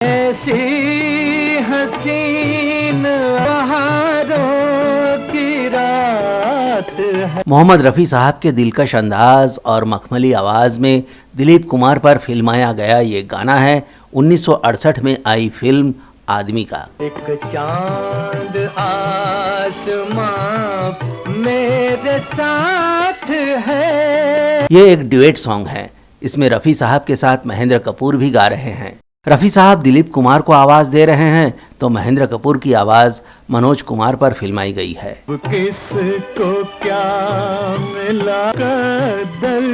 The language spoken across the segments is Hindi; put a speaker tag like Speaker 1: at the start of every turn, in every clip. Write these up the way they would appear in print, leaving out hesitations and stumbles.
Speaker 1: ऐसी हसीन बहारों की रात है।
Speaker 2: मोहम्मद रफ़ी साहब के दिलकश अंदाज और मखमली आवाज़ में दिलीप कुमार पर फिल्माया गया ये गाना है 1968 में आई फिल्म आदमी का।
Speaker 1: एक चांद आसमां मेरे साथ है।
Speaker 2: ये एक ड्यूएट सॉन्ग है। इसमें रफ़ी साहब के साथ महेंद्र कपूर भी गा रहे हैं। रफ़ी साहब दिलीप कुमार को आवाज़ दे रहे हैं तो महेंद्र कपूर की आवाज़ मनोज कुमार पर फिल्माई गई है।
Speaker 1: किसको क्या मिला कदर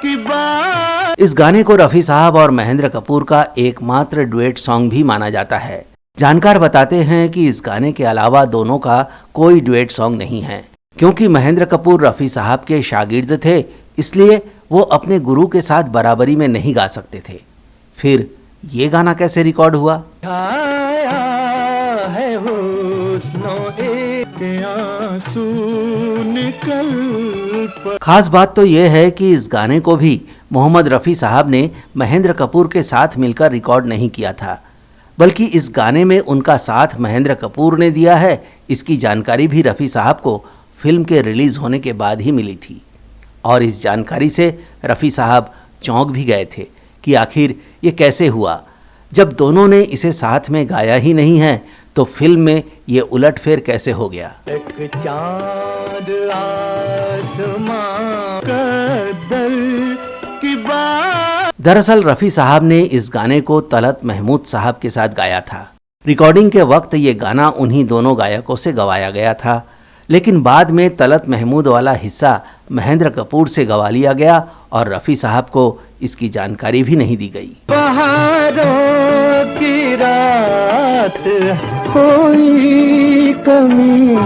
Speaker 1: की बात।
Speaker 2: इस गाने को रफ़ी साहब और महेंद्र कपूर का एकमात्र ड्यूएट सॉन्ग भी माना जाता है। जानकार बताते हैं कि इस गाने के अलावा दोनों का कोई ड्यूएट सॉन्ग नहीं है, क्योंकि महेंद्र कपूर रफ़ी साहब के शागिर्द थे, इसलिए वो अपने गुरु के साथ बराबरी में नहीं गा सकते थे। फिर ये गाना कैसे रिकॉर्ड हुआ?
Speaker 1: छाया है हुस्नो एक आंसू निकल पड़ा।
Speaker 2: खास बात तो यह है कि इस गाने को भी मोहम्मद रफ़ी साहब ने महेंद्र कपूर के साथ मिलकर रिकॉर्ड नहीं किया था, बल्कि इस गाने में उनका साथ महेंद्र कपूर ने दिया है। इसकी जानकारी भी रफ़ी साहब को फिल्म के रिलीज़ होने के बाद ही मिली थी और इस जानकारी से रफ़ी साहब चौंक भी गए थे कि आखिर ये कैसे हुआ। जब दोनों ने इसे साथ में गाया ही नहीं है तो फिल्म में ये उलटफेर कैसे हो गया।
Speaker 1: एक चांद आसमां कदर की बात।
Speaker 2: दरअसल रफ़ी साहब ने इस गाने को तलत महमूद साहब के साथ गाया था। रिकॉर्डिंग के वक्त ये गाना उन्हीं दोनों गायकों से गवाया गया था, लेकिन बाद में तलत महमूद वाला हिस्सा महेंद्र कपूर से गवा लिया गया और रफ़ी साहब को इसकी जानकारी भी नहीं दी गई।
Speaker 1: बहारों की रात कोई कमी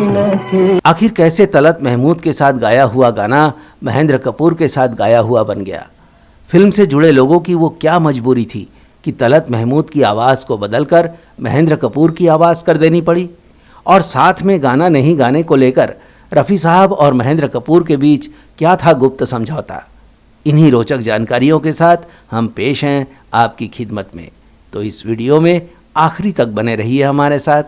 Speaker 1: न थी।
Speaker 2: आखिर कैसे तलत महमूद के साथ गाया हुआ गाना महेंद्र कपूर के साथ गाया हुआ बन गया? फिल्म से जुड़े लोगों की वो क्या मजबूरी थी कि तलत महमूद की आवाज़ को बदलकर महेंद्र कपूर की आवाज़ कर देनी पड़ी? और साथ में गाना नहीं गाने को लेकर रफ़ी साहब और महेंद्र कपूर के बीच क्या था गुप्त समझौता? इन्हीं रोचक जानकारियों के साथ हम पेश हैं आपकी खिदमत में, तो इस वीडियो में आखिरी तक बने रहिए हमारे साथ।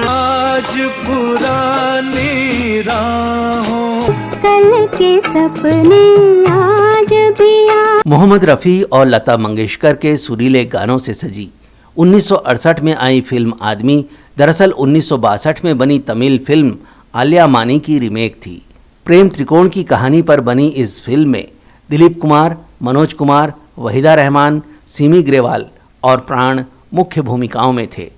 Speaker 1: आज पुरानी राहों
Speaker 3: कल के सपने आज भी
Speaker 2: मोहम्मद रफ़ी और लता मंगेशकर के सुरीले गानों से सजी 1968 में आई फिल्म आदमी दरअसल 1962 में बनी तमिल फिल्म आलिया मानी की रीमेक थी। प्रेम त्रिकोण की कहानी पर बनी इस फिल्म में दिलीप कुमार, मनोज कुमार, वहीदा रहमान, सिमी ग्रेवाल और प्राण मुख्य भूमिकाओं में थे।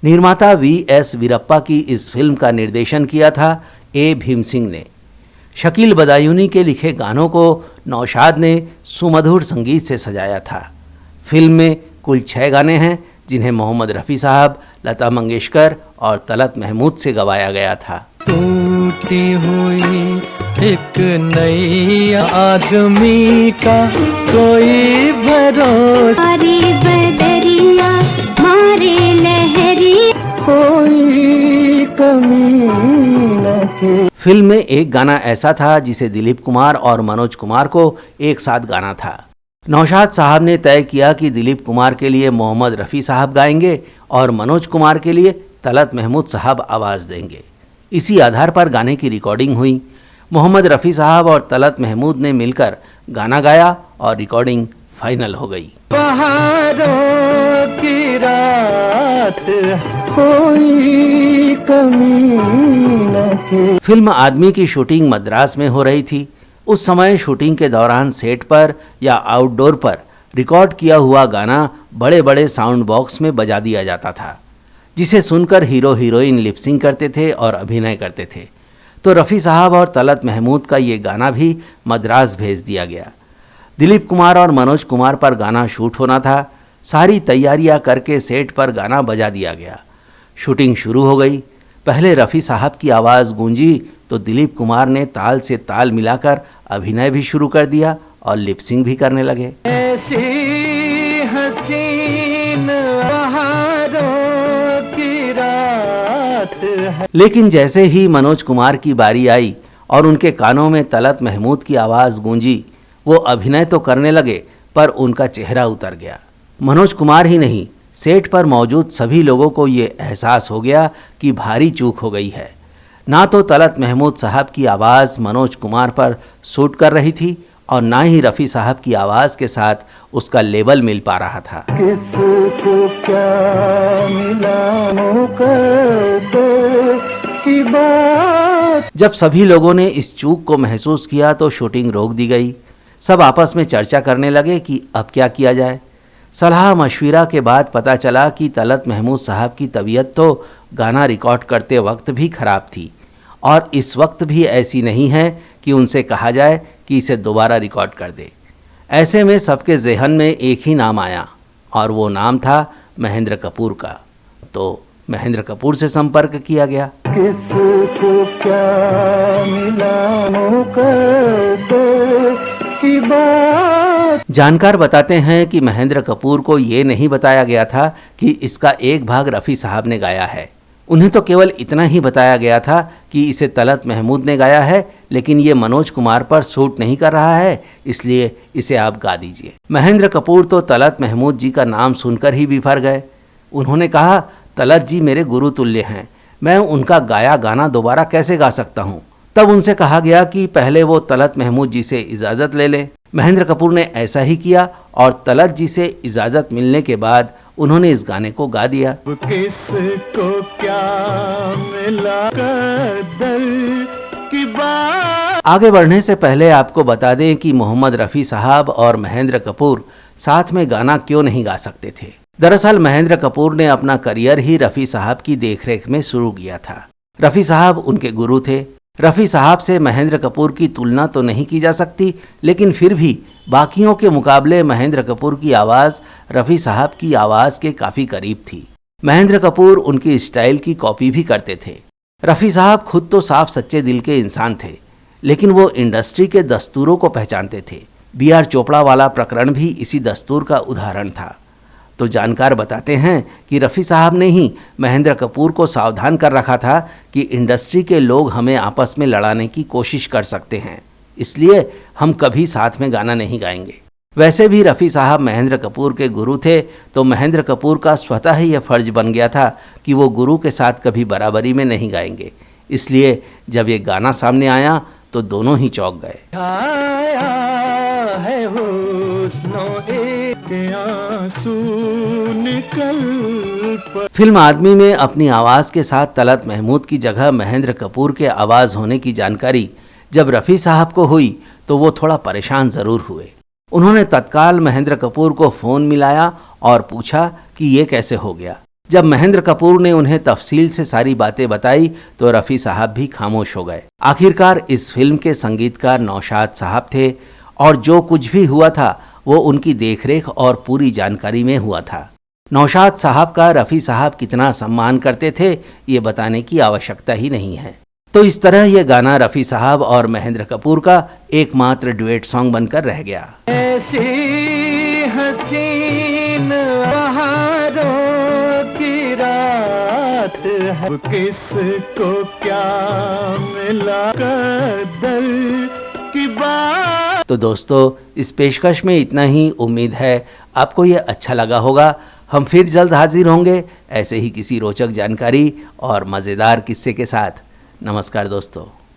Speaker 2: निर्माता V.S. वीरप्पा की इस फिल्म का निर्देशन किया था A. भीम सिंह ने। शकील बदायूनी के लिखे गानों को नौशाद ने सुमधुर संगीत से सजाया था। फिल्म में कुल 6 गाने हैं, जिन्हें मोहम्मद रफ़ी साहब, लता मंगेशकर और तलत महमूद से गवाया गया था।
Speaker 1: टूटी हुई एक नई आदमी का कोई भरोसा।
Speaker 3: मारे बदरिया मारे लहरी
Speaker 1: कोई कमी न थी।
Speaker 2: फिल्म में एक गाना ऐसा था जिसे दिलीप कुमार और मनोज कुमार को एक साथ गाना था। नौशाद साहब ने तय किया कि दिलीप कुमार के लिए मोहम्मद रफ़ी साहब गाएंगे और मनोज कुमार के लिए तलत महमूद साहब आवाज़ देंगे। इसी आधार पर गाने की रिकॉर्डिंग हुई। मोहम्मद रफ़ी साहब और तलत महमूद ने मिलकर गाना गाया और रिकॉर्डिंग फाइनल हो गई।
Speaker 1: बहारों की रात कोई कमी न थी।
Speaker 2: फिल्म आदमी की शूटिंग मद्रास में हो रही थी। उस समय शूटिंग के दौरान सेट पर या आउटडोर पर रिकॉर्ड किया हुआ गाना बड़े बड़े साउंड बॉक्स में बजा दिया जाता था, जिसे सुनकर हीरो हीरोइन लिपसिंग करते थे और अभिनय करते थे। तो रफ़ी साहब और तलत महमूद का ये गाना भी मद्रास भेज दिया गया। दिलीप कुमार और मनोज कुमार पर गाना शूट होना था। सारी तैयारियां करके सेट पर गाना बजा दिया गया। शूटिंग शुरू हो गई। पहले रफ़ी साहब की आवाज़ गूंजी तो दिलीप कुमार ने ताल से ताल मिलाकर अभिनय भी शुरू कर दिया और लिपसिंग भी करने लगे।
Speaker 1: ऐसी हसीन बहारों की रात रात है।
Speaker 2: लेकिन जैसे ही मनोज कुमार की बारी आई और उनके कानों में तलत महमूद की आवाज़ गूंजी, वो अभिनय तो करने लगे पर उनका चेहरा उतर गया। मनोज कुमार ही नहीं, सेट पर मौजूद सभी लोगों को ये एहसास हो गया कि भारी चूक हो गई है। ना तो तलत महमूद साहब की आवाज़ मनोज कुमार पर सूट कर रही थी और ना ही रफ़ी साहब की आवाज़ के साथ उसका लेवल मिल पा रहा था।
Speaker 1: किसको क्या मिला मुकद्दर की बात।
Speaker 2: जब सभी लोगों ने इस चूक को महसूस किया तो शूटिंग रोक दी गई। सब आपस में चर्चा करने लगे कि अब क्या किया जाए। सलाह मशविरा के बाद पता चला कि तलत महमूद साहब की तबीयत तो गाना रिकॉर्ड करते वक्त भी ख़राब थी और इस वक्त भी ऐसी नहीं है कि उनसे कहा जाए कि इसे दोबारा रिकॉर्ड कर दे। ऐसे में सबके ज़हन में एक ही नाम आया और वो नाम था महेंद्र कपूर का। तो महेंद्र कपूर से संपर्क किया गया।
Speaker 1: किसको क्या मिला मुकद्दर की बात।
Speaker 2: जानकार बताते हैं कि महेंद्र कपूर को ये नहीं बताया गया था कि इसका एक भाग रफ़ी साहब ने गाया है। उन्हें तो केवल इतना ही बताया गया था कि इसे तलत महमूद ने गाया है, लेकिन ये मनोज कुमार पर सूट नहीं कर रहा है, इसलिए इसे आप गा दीजिए। महेंद्र कपूर तो तलत महमूद जी का नाम सुनकर ही बिफर गए। उन्होंने कहा, तलत जी मेरे गुरु तुल्य हैं, मैं उनका गाया गाना दोबारा कैसे गा सकता हूँ। तब उनसे कहा गया कि पहले वो तलत महमूद जी से इजाज़त ले ले। महेंद्र कपूर ने ऐसा ही किया और तलत जी से इजाज़त मिलने के बाद उन्होंने इस गाने को गा दिया।
Speaker 1: किसको क्या मिला मुकद्दर की बात।
Speaker 2: आगे बढ़ने से पहले आपको बता दें कि मोहम्मद रफ़ी साहब और महेंद्र कपूर साथ में गाना क्यों नहीं गा सकते थे। दरअसल महेंद्र कपूर ने अपना करियर ही रफ़ी साहब की देखरेख में शुरू किया था। रफ़ी साहब उनके गुरु थे। रफ़ी साहब से महेंद्र कपूर की तुलना तो नहीं की जा सकती, लेकिन फिर भी बाकियों के मुकाबले महेंद्र कपूर की आवाज़ रफ़ी साहब की आवाज़ के काफ़ी करीब थी। महेंद्र कपूर उनकी स्टाइल की कॉपी भी करते थे। रफ़ी साहब खुद तो साफ सच्चे दिल के इंसान थे, लेकिन वो इंडस्ट्री के दस्तूरों को पहचानते थे। B.R. चोपड़ा वाला प्रकरण भी इसी दस्तूर का उदाहरण था। तो जानकार बताते हैं कि रफ़ी साहब ने ही महेंद्र कपूर को सावधान कर रखा था कि इंडस्ट्री के लोग हमें आपस में लड़ाने की कोशिश कर सकते हैं, इसलिए हम कभी साथ में गाना नहीं गाएंगे। वैसे भी रफ़ी साहब महेंद्र कपूर के गुरु थे, तो महेंद्र कपूर का स्वतः ही यह फ़र्ज बन गया था कि वो गुरु के साथ कभी बराबरी में नहीं गाएंगे। इसलिए जब ये गाना सामने आया तो दोनों ही चौंक गए।
Speaker 1: आया है हुस्नो एक आंसू निकल पड़ा।
Speaker 2: फिल्म आदमी में अपनी आवाज़ के साथ तलत महमूद की जगह महेंद्र कपूर के आवाज़ होने की जानकारी जब रफ़ी साहब को हुई तो वो थोड़ा परेशान ज़रूर हुए। उन्होंने तत्काल महेंद्र कपूर को फ़ोन मिलाया और पूछा कि ये कैसे हो गया। जब महेंद्र कपूर ने उन्हें तफसील से सारी बातें बताई तो रफ़ी साहब भी खामोश हो गए। आखिरकार इस फिल्म के संगीतकार नौशाद साहब थे और जो कुछ भी हुआ था वो उनकी देखरेख और पूरी जानकारी में हुआ था। नौशाद साहब का रफ़ी साहब कितना सम्मान करते थे ये बताने की आवश्यकता ही नहीं है। तो इस तरह यह गाना रफ़ी साहब और महेंद्र कपूर का एकमात्र डुएट सॉन्ग बनकर रह गया।
Speaker 1: ऐसी हसीन बहारों की रात है, किसको क्या मिला मुकद्दर की बात।
Speaker 2: तो दोस्तों इस पेशकश में इतना ही। उम्मीद है आपको ये अच्छा लगा होगा। हम फिर जल्द हाजिर होंगे ऐसे ही किसी रोचक जानकारी और मज़ेदार किस्से के साथ। नमस्कार दोस्तों।